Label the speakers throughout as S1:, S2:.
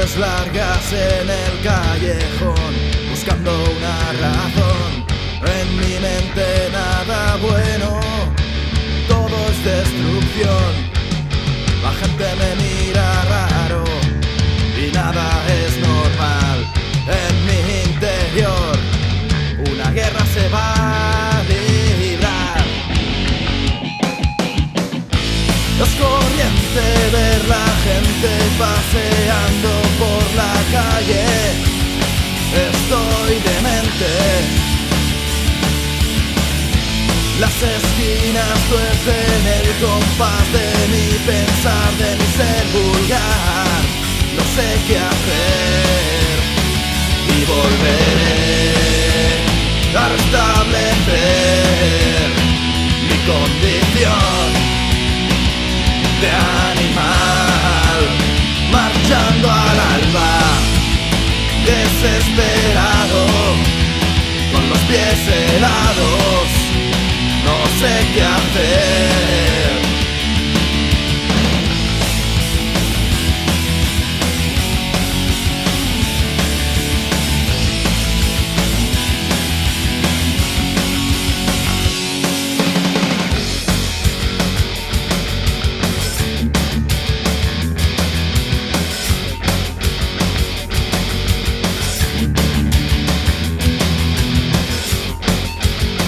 S1: Noches largas en el callejón, buscando una razón. En mi mente nada bueno, todo es destrucción. La gente me mira raro y nada es normal. En mi interior una guerra se va a librar. Es corriente ver la gente paseando por la calle. Estoy demente. Las esquinas tuercen el compás de mi pensar, de mi ser vulgar. No sé qué hacer y volveré a restablecer mi condición de animal, marchando al alba, desesperado, con los pies helados, no sé qué hacer.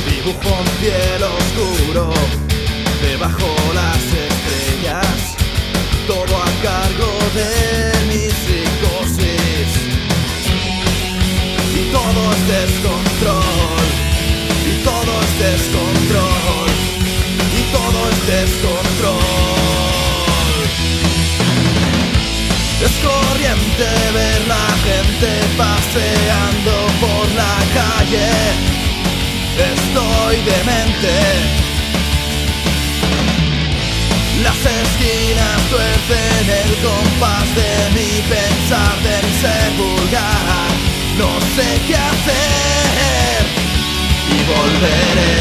S1: Dibujo un cielo oscuro, debajo las estrellas, todo a cargo de mi psicosis. Y todo es descontrol, y todo es descontrol, y todo es descontrol. Es corriente ver la gente paseando por la calle. Estoy demente. Las esquinas tuercen el compás de mi pensar, de mi ser vulgar. No sé qué hacer y volveré